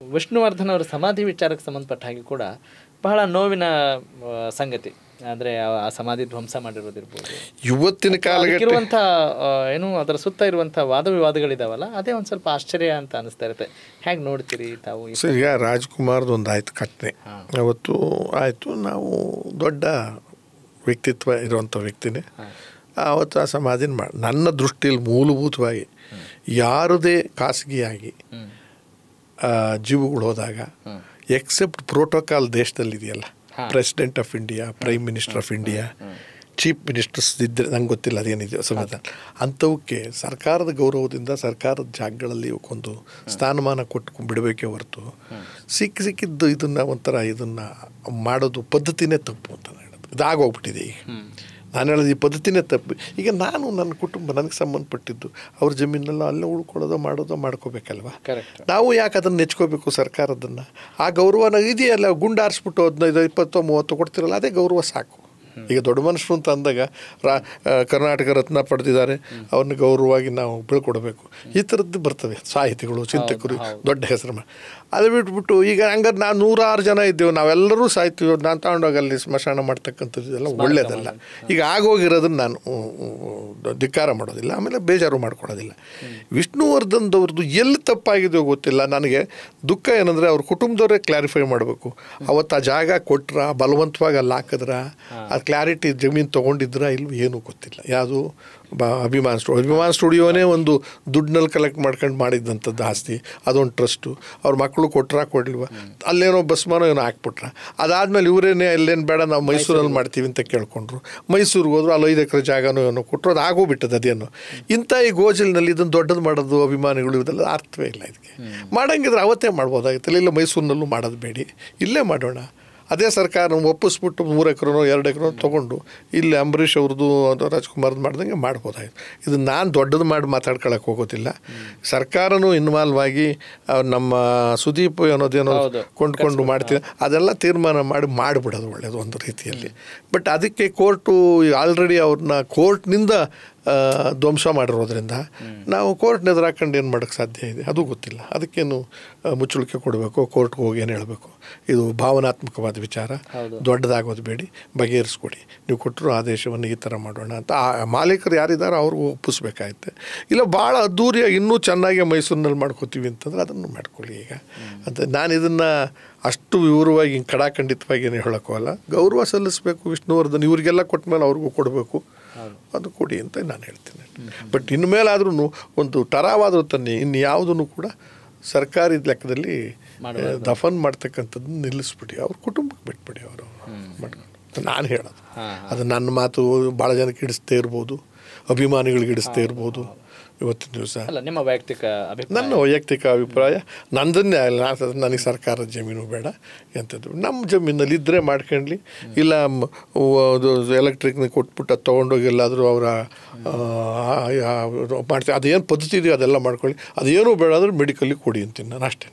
ವಿಷ್ಣುವರ್ಧನ್ ಅವರ ಸಮಾಧಿ ವಿಚಾರಕ್ಕೆ ಸಂಬಂಧಪಟ್ಟ ಹಾಗೆ ಕೂಡ ಬಹಳ ನೋವಿನ ಸಂಗತಿ. ಅಂದರೆ ಆ ಸಮಾಧಿ ಧ್ವಂಸ ಮಾಡಿರೋದಿರ್ಬೋದು, ಇವತ್ತಿನ ಕಾಲಕ್ಕಿರುವಂಥ ಏನು ಅದರ ಸುತ್ತ ಇರುವಂಥ ವಾದ ವಿವಾದಗಳಿದಾವಲ್ಲ, ಅದೇ ಒಂದು ಸ್ವಲ್ಪ ಆಶ್ಚರ್ಯ ಅಂತ ಅನಿಸ್ತಾ ಇರುತ್ತೆ. ಹೇಗೆ ನೋಡ್ತೀರಿ ತಾವು? ಈಗ ರಾಜ್ಕುಮಾರ್ದು ಒಂದು ಆಯ್ತು ಘಟನೆ, ಅವತ್ತು ಆಯಿತು. ನಾವು ದೊಡ್ಡ ವ್ಯಕ್ತಿತ್ವ ಇರುವಂಥ ವ್ಯಕ್ತಿನೇ. ಆವತ್ತು ಆ ಸಮಾಧಿನ ನನ್ನ ದೃಷ್ಟಿಯಲ್ಲಿ ಮೂಲಭೂತವಾಗಿ ಯಾರದೇ ಖಾಸಗಿಯಾಗಿ ಜೀವಗಳು ಹೋದಾಗ ಎಕ್ಸೆಪ್ಟ್ ಪ್ರೋಟೋಕಾಲ್ ದೇಶದಲ್ಲಿದೆಯಲ್ಲ, president of India, prime minister of India, chief ministers ಇದ್ದರೆ ನಂಗೆ ಗೊತ್ತಿಲ್ಲ ಅದೇನಿದೆಯೋ ಸಂವಿಧಾನ, ಅಂಥವಕ್ಕೆ ಸರ್ಕಾರದ ಗೌರವದಿಂದ ಸರ್ಕಾರದ ಜಾಗಗಳಲ್ಲಿ ಒಂದು ಸ್ಥಾನಮಾನ ಕೊಟ್ಟು ಬಿಡಬೇಕೇ ಹೊರತು ಸಿಕ್ಕಿದ್ದು ಇದನ್ನು ಒಂಥರ ಇದನ್ನು ಮಾಡೋದು ಪದ್ಧತಿನೇ ತಪ್ಪು ಅಂತ ಹೇಳೋದು. ಇದಾಗೋಗ್ಬಿಟ್ಟಿದೆ ಈಗ. ನಾನು ಹೇಳೋದು ಈ ಪದ್ಧತಿನೇ ತಪ್ಪು. ಈಗ ನಾನು ನನ್ನ ಕುಟುಂಬ ನನಗೆ ಸಂಬಂಧಪಟ್ಟಿದ್ದು ಅವ್ರ ಜಮೀನೆಲ್ಲ ಅಲ್ಲೇ ಉಳ್ಕೊಳ್ಳೋದೋ ಮಾಡೋದೋ ಮಾಡ್ಕೋಬೇಕಲ್ವ. ನಾವು ಯಾಕೆ ಅದನ್ನು ನೆಚ್ಕೋಬೇಕು ಸರ್ಕಾರದನ್ನು? ಆ ಗೌರವ ಇದೆಯಲ್ಲ, ಗುಂಡಾರಿಸ್ಬಿಟ್ಟು 15, 20, 30 ಕೊಡ್ತಿರಲ್ಲ, ಅದೇ ಗೌರವ ಸಾಕು. ಈಗ ದೊಡ್ಡ ಮನುಷ್ಯರು ಅಂತ ಅಂದಾಗ ಕರ್ನಾಟಕ ರತ್ನ ಪಡೆದಿದ್ದಾರೆ, ಅವ್ರನ್ನ ಗೌರವವಾಗಿ ನಾವು ಬೀಳ್ಕೊಡ್ಬೇಕು. ಈ ಥರದ್ದು ಬರ್ತವೆ ಸಾಹಿತಿಗಳು, ಚಿಂತಕರು, ದೊಡ್ಡ ಹೆಸರು. ಅದು ಬಿಟ್ಬಿಟ್ಟು ಈಗ ಹಂಗಾರೆ ನಾವು 106 ಜನ ಇದ್ದೇವೆ, ನಾವೆಲ್ಲರೂ ಸಾಯ್ತೀವಿ, ನಾನು ತಗೊಂಡೋಗಿ ಅಲ್ಲಿ ಸ್ಮಶಾನ ಮಾಡ್ತಕ್ಕಂಥದ್ದೆಲ್ಲ ಒಳ್ಳೆಯದಲ್ಲ. ಈಗ ಆಗೋಗಿರೋದನ್ನು ನಾನು ಧಿಕ್ಕಾರ ಮಾಡೋದಿಲ್ಲ, ಆಮೇಲೆ ಬೇಜಾರು ಮಾಡ್ಕೊಳೋದಿಲ್ಲ. ವಿಷ್ಣುವರ್ಧನ್ದವ್ರದ್ದು ಎಲ್ಲಿ ತಪ್ಪಾಗಿದೆಯೋ ಗೊತ್ತಿಲ್ಲ. ನನಗೆ ದುಃಖ ಏನಂದರೆ ಅವ್ರ ಕುಟುಂಬದವರೇ ಕ್ಲಾರಿಫೈ ಮಾಡಬೇಕು. ಅವತ್ತು ಆ ಜಾಗ ಕೊಟ್ರ, ಬಲವಂತವಾಗಿ ಅಲ್ಲಿ ಹಾಕಿದ್ರ, ಆ ಕ್ಲಾರಿಟಿ ಜಮೀನು ತೊಗೊಂಡಿದ್ರ ಇಲ್ವ ಏನೂ ಗೊತ್ತಿಲ್ಲ. ಯಾವುದು ಅಭಿಮಾನ್ ಸ್ಟುಡಿಯೋನೇ ಒಂದು ದುಡ್ಡಿನಲ್ಲಿ ಕಲೆಕ್ಟ್ ಮಾಡ್ಕೊಂಡು ಮಾಡಿದ್ದಂಥದ್ದು ಆಸ್ತಿ, ಅದೊಂದು ಟ್ರಸ್ಟು. ಅವ್ರ ಮಕ್ಕಳು ಕೊಟ್ರ ಕೊಡ್ಲಿವ, ಅಲ್ಲೇನೋ ಬಸ್ಮಾನೋ ಏನೋ ಹಾಕ್ಬಿಟ್ರ. ಅದಾದಮೇಲೆ ಇವರೇನೇ ಅಲ್ಲೇನು ಬೇಡ ನಾವು ಮೈಸೂರಲ್ಲಿ ಮಾಡ್ತೀವಿ ಅಂತ ಕೇಳ್ಕೊಂಡ್ರು. ಮೈಸೂರಿಗೆ ಹೋದ್ರು, ಅಲ್ಲಿ 5 ಎಕರೆ ಜಾಗನೋ ಏನೋ ಕೊಟ್ಟರು, ಅದು ಆಗೋಗ್ಬಿಟ್ಟದು. ಅದೇನು ಇಂಥ ಈ ಗೋಜಲ್ನಲ್ಲಿ ಇದನ್ನು ದೊಡ್ಡದು ಮಾಡೋದು ಅಭಿಮಾನಿಗಳು, ಇದೆಲ್ಲ ಅರ್ಥವೇ ಇಲ್ಲ. ಇದಕ್ಕೆ ಮಾಡೋಂಗಿದ್ರೆ ಅವತ್ತೇ ಮಾಡ್ಬೋದಾಗಿತ್ತಲ್ಲ. ಇಲ್ಲ ಮೈಸೂರಿನಲ್ಲೂ ಮಾಡೋದು ಬೇಡಿ, ಇಲ್ಲೇ ಮಾಡೋಣ. ಅದೇ ಸರ್ಕಾರ ಒಪ್ಪಿಸ್ಬಿಟ್ಟು 3 ಎಕರೆನೋ 2 ಎಕರೆನೋ ತೊಗೊಂಡು ಇಲ್ಲಿ ಅಂಬರೀಷ್ ಅವ್ರದ್ದು ರಾಜ್ಕುಮಾರ್ದು ಮಾಡ್ದಂಗೆ ಮಾಡ್ಬೋದಾಗಿತ್ತು. ಇದು ನಾನು ದೊಡ್ಡದು ಮಾಡಿ ಮಾತಾಡ್ಕೊಳಕ್ಕೆ ಹೋಗೋದಿಲ್ಲ. ಸರ್ಕಾರನೂ ಇನ್ವಾಲ್ವ್ ಆಗಿ ನಮ್ಮ ಸುದೀಪ್ ಅನ್ನೋದೇನೋ ಕೊಂಡ್ಕೊಂಡು ಮಾಡ್ತೀವಿ, ಅದೆಲ್ಲ ತೀರ್ಮಾನ ಮಾಡಿಬಿಡೋದು ಒಳ್ಳೆಯದು ಒಂದು ರೀತಿಯಲ್ಲಿ. ಬಟ್ ಅದಕ್ಕೆ ಕೋರ್ಟು ಆಲ್ರೆಡಿ ಅವ್ರನ್ನ ಕೋರ್ಟ್ನಿಂದ ಧ್ವಂಸ ಮಾಡಿರೋದ್ರಿಂದ ನಾವು ಕೋರ್ಟ್ನ ಎದುರು ಹಾಕೊಂಡು ಏನು ಮಾಡೋಕ್ಕೆ ಸಾಧ್ಯ ಇದೆ ಅದು ಗೊತ್ತಿಲ್ಲ. ಅದಕ್ಕೇನು ಮುಚ್ಚಳಿಕೆ ಕೊಡಬೇಕು, ಕೋರ್ಟ್ಗೆ ಹೋಗಿ ಏನು ಹೇಳಬೇಕು, ಇದು ಭಾವನಾತ್ಮಕವಾದ ವಿಚಾರ, ದೊಡ್ಡದಾಗೋದು ಬೇಡಿ, ಬಗೆಹರಿಸ್ಕೊಡಿ, ನೀವು ಕೊಟ್ಟರು ಆದೇಶವನ್ನು ಈ ಥರ ಮಾಡೋಣ ಅಂತ ಆ ಮಾಲೀಕರು ಯಾರಿದ್ದಾರೋ ಅವ್ರಿಗೂ ಒಪ್ಪಿಸ್ಬೇಕಾಯ್ತೆ. ಇಲ್ಲ ಭಾಳ ಅದ್ದೂರಿಯಾಗಿ ಇನ್ನೂ ಚೆನ್ನಾಗಿ ಮೈಸೂರಿನಲ್ಲಿ ಮಾಡ್ಕೋತೀವಿ ಅಂತಂದ್ರೆ ಅದನ್ನು ಮಾಡ್ಕೊಳ್ಳಿ. ಈಗ ಅಂತ ನಾನು ಇದನ್ನು ಅಷ್ಟು ವಿವರವಾಗಿ ಹಿಂಗೆ ಕಡಾಖಂಡಿತವಾಗಿ ಏನು ಹೇಳೋಕ್ಕಲ್ಲ. ಗೌರವ ಸಲ್ಲಿಸಬೇಕು ವಿಷ್ಣುವರ್ಧನ್, ಇವ್ರಿಗೆಲ್ಲ ಕೊಟ್ಟ ಮೇಲೆ ಅವ್ರಿಗೂ ಕೊಡಬೇಕು, ಅದು ಕೊಡಿ ಅಂತ ನಾನು ಹೇಳ್ತೀನಿ. ಬಟ್ ಇನ್ಮೇಲಾದ್ರೂ ಒಂದು ಟರಾವಾದರೂ ತನ್ನಿ, ಇನ್ನು ಯಾವುದನ್ನು ಕೂಡ ಸರ್ಕಾರಿ ಲೆಕ್ಕದಲ್ಲಿ ದಫನ್ ಮಾಡ್ತಕ್ಕಂಥದ್ದನ್ನು ನಿಲ್ಲಿಸ್ಬಿಡಿ, ಅವ್ರ ಕುಟುಂಬಕ್ಕೆ ಬಿಟ್ಬಿಡಿ, ಅವರು ಮಾಡ್ಕೊಂಡು ನಾನು ಹೇಳೋದು. ಅದು ನನ್ನ ಮಾತು ಭಾಳ ಜನಕ್ಕೆ ಹಿಡಿಸ್ತೇ ಇರ್ಬೋದು, ಅಭಿಮಾನಿಗಳಿಗೆ ಹಿಡಿಸ್ತೇ ಇರ್ಬೋದು. ಇವತ್ತಿನ ದಿವಸ ನಿಮ್ಮ ವೈಯಕ್ತಿಕ ನನ್ನ ವೈಯಕ್ತಿಕ ಅಭಿಪ್ರಾಯ ನಂದನ್ನೇ ಅಲ್ಲ. ನನಗೆ ಸರ್ಕಾರದ ಜಮೀನು ಬೇಡ, ಎಂಥದ್ದು ನಮ್ಮ ಜಮೀನಲ್ಲಿ ಇದ್ದರೆ ಮಾಡ್ಕೊಳ್ಳಿ, ಇಲ್ಲ ಎಲೆಕ್ಟ್ರಿಕ್ನ ಕೊಟ್ಬಿಟ್ಟು ಅದು ತೊಗೊಂಡೋಗಿ ಎಲ್ಲಾದರೂ ಅವರ ಮಾಡ್ತೀವಿ, ಅದೇನು ಪದ್ಧತಿ ಇದೆಯೋ ಅದೆಲ್ಲ ಮಾಡ್ಕೊಳ್ಳಿ. ಅದೇನೂ ಬೇಡ ಅಂದರೆ ಮೆಡಿಕಲ್ಲಿಗೆ ಕೊಡಿ ಅಂತೀನಿ ನಾನು, ಅಷ್ಟೇ.